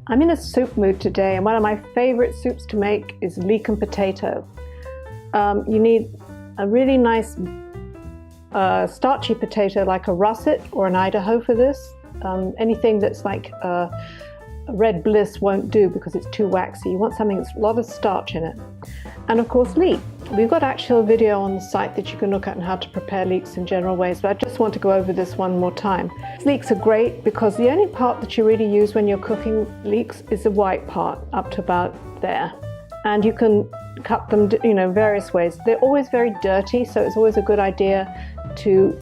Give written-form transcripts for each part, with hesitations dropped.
I'm in a soup mood today, and one of my favorite soups to make is leek and potato. You need a really nice starchy potato like a russet or an Idaho for this. Anything that's like a red bliss won't do because it's too waxy. You want something that's a lot of starch in it. And of course leek. We've got actually a video on the site that you can look at on how to prepare leeks in general ways, but I just want to go over this one more time. Leeks are great because the only part that you really use when you're cooking leeks is the white part up to about there. And you can cut them, various ways. They're always very dirty, so it's always a good idea to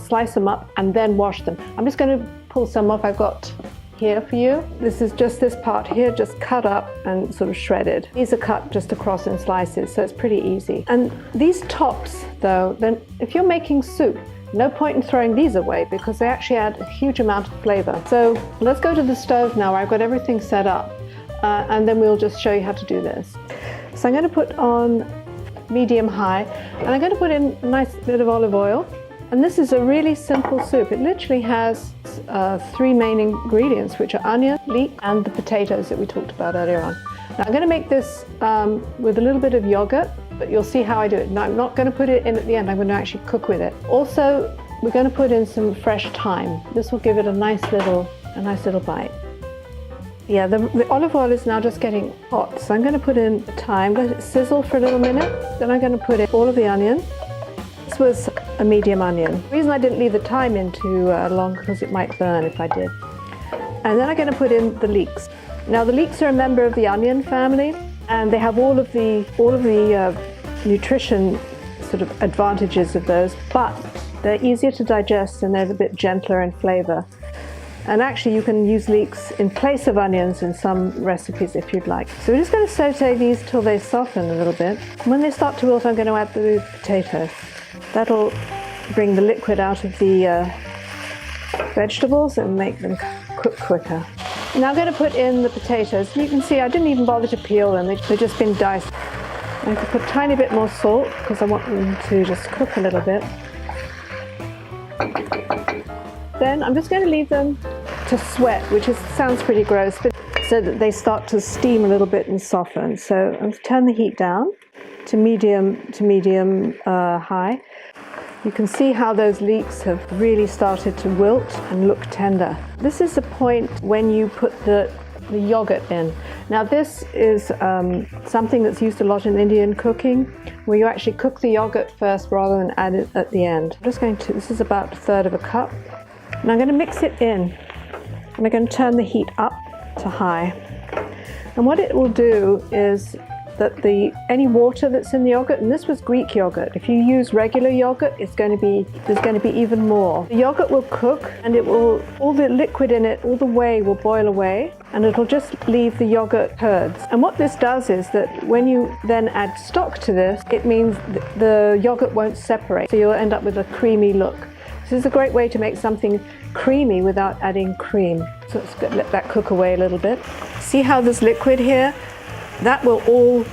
slice them up and then wash them. I'm just going to pull some off. I've got here for you. This is just this part here, just cut up and sort of shredded. These are cut just across in slices, so it's pretty easy. And these tops, though, then if you're making soup, no point in throwing these away because they actually add a huge amount of flavor. So let's go to the stove now where I've got everything set up, and then we'll just show you how to do this. So I'm going to put on medium high, and I'm going to put in a nice bit of olive oil. And this is a really simple soup. It literally has three main ingredients, which are onion, leek, and the potatoes that we talked about earlier on. Now I'm going to make this with a little bit of yogurt, but you'll see how I do it. Now I'm not going to put it in at the end. I'm going to actually cook with it. Also, we're going to put in some fresh thyme. This will give it a nice little bite. Yeah, the olive oil is now just getting hot, so I'm going to put in the thyme, let it sizzle for a little minute. Then I'm going to put in all of the onion. This was a medium onion. The reason I didn't leave the thyme in too long because it might burn if I did. And then I'm going to put in the leeks. Now the leeks are a member of the onion family, and they have all of the nutrition sort of advantages of those, but they're easier to digest and they're a bit gentler in flavor. And actually you can use leeks in place of onions in some recipes if you'd like. So we're just going to saute these till they soften a little bit. And when they start to wilt, I'm going to add the potatoes. That'll bring the liquid out of the vegetables and make them cook quicker. Now I'm going to put in the potatoes. You can see I didn't even bother to peel them. They've just been diced. I can put a tiny bit more salt because I want them to just cook a little bit. Then I'm just going to leave them to sweat, which sounds pretty gross, but so that they start to steam a little bit and soften. So I'm going to turn the heat down to medium high. You can see how those leeks have really started to wilt and look tender. This is the point when you put the yogurt in. Now this is something that's used a lot in Indian cooking, where you actually cook the yogurt first rather than add it at the end. This is about a third of a cup. And I'm going to mix it in, and I'm going to turn the heat up to high. And what it will do is that any water that's in the yogurt, and this was Greek yogurt. If you use regular yogurt, there's going to be even more. The yogurt will cook, and all the liquid in it, all the whey will boil away, and it'll just leave the yogurt curds. And what this does is that when you then add stock to this, it means the yogurt won't separate, so you'll end up with a creamy look. This is a great way to make something creamy without adding cream. So let's let that cook away a little bit. See how there's liquid here? That will all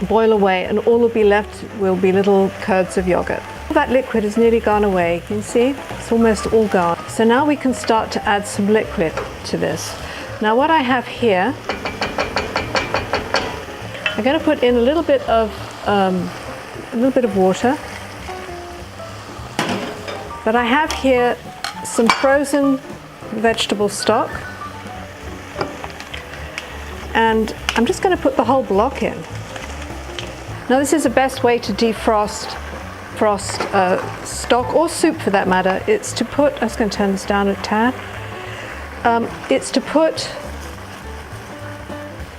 boil away, and all will be left will be little curds of yogurt. That liquid has nearly gone away. You can see it's almost all gone. So now we can start to add some liquid to this. Now what I have here, I'm going to put in a little bit of water. But I have here some frozen vegetable stock, and I'm just going to put the whole block in. Now this is the best way to defrost stock or soup for that matter. It's to put, I'm just going to turn this down a tad, it's to put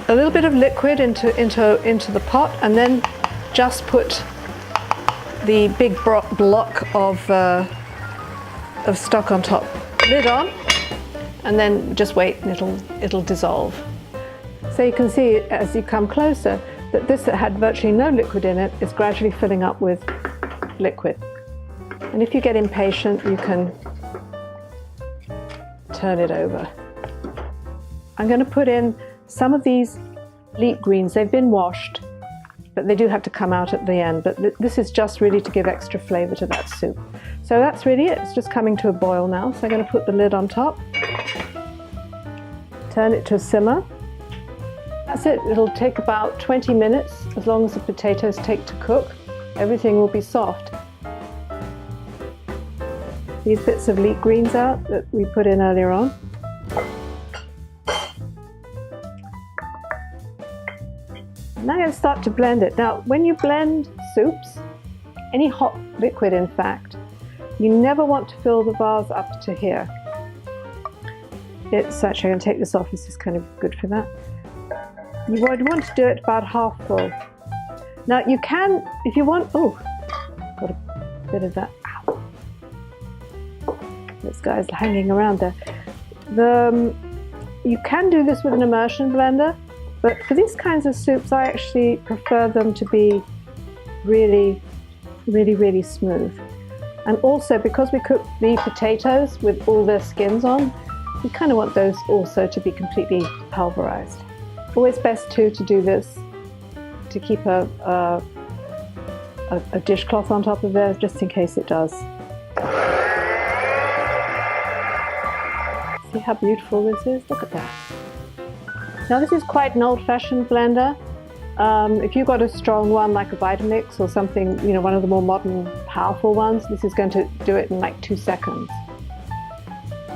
a little bit of liquid into the pot, and then just put the big block of stock on top. Lid on, and then just wait and it'll dissolve. So you can see as you come closer that this that had virtually no liquid in it is gradually filling up with liquid. And if you get impatient, you can turn it over. I'm going to put in some of these leek greens. They've been washed, but they do have to come out at the end. But this is just really to give extra flavor to that soup. So that's really it. It's just coming to a boil now. So I'm going to put the lid on top. Turn it to a simmer. That's it. It'll take about 20 minutes, as long as the potatoes take to cook. Everything will be soft. These bits of leek greens out that we put in earlier on. Now I'm going to start to blend it. Now, when you blend soups, any hot liquid in fact, you never want to fill the vase up to here. It's actually, I'm going to take this off, this is kind of good for that. You would want to do it about half full. Now you can, if you want, oh, got a bit of that, ow. This guy's hanging around there. You can do this with an immersion blender, but for these kinds of soups, I actually prefer them to be really, really, really smooth. And also, because we cook the potatoes with all their skins on, we kind of want those also to be completely pulverized. Always best to do this, to keep a dishcloth on top of there, just in case it does. See how beautiful this is? Look at that. Now this is quite an old-fashioned blender. If you've got a strong one like a Vitamix or something, you know, one of the more modern, powerful ones, this is going to do it in like 2 seconds.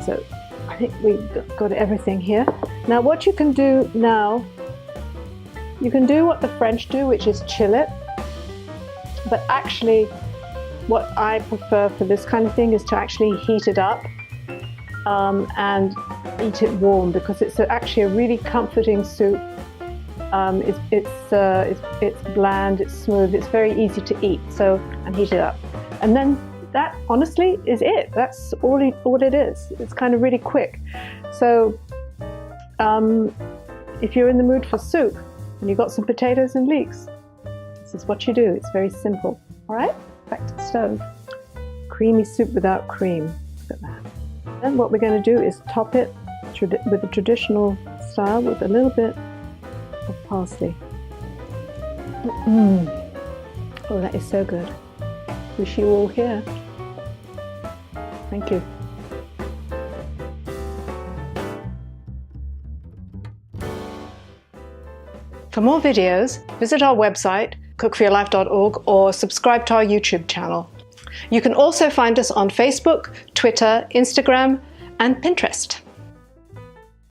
So I think we've got everything here. Now what you can do now, you can do what the French do, which is chill it. But actually, what I prefer for this kind of thing is to actually heat it up and eat it warm, because it's actually a really comforting soup. It's bland, it's smooth, it's very easy to eat. So, and heat it up. And then that honestly is it. That's all it is. It's kind of really quick. So if you're in the mood for soup and you've got some potatoes and leeks, this is what you do. It's very simple. All right, back to the stove. Creamy soup without cream. Look at that. Then what we're going to do is top it with the traditional style with a little bit of parsley. Oh, that is so good. Wish you all here. Thank you. For more videos, visit our website, cookforyourlife.org, or subscribe to our YouTube channel. You can also find us on Facebook, Twitter, Instagram, and Pinterest.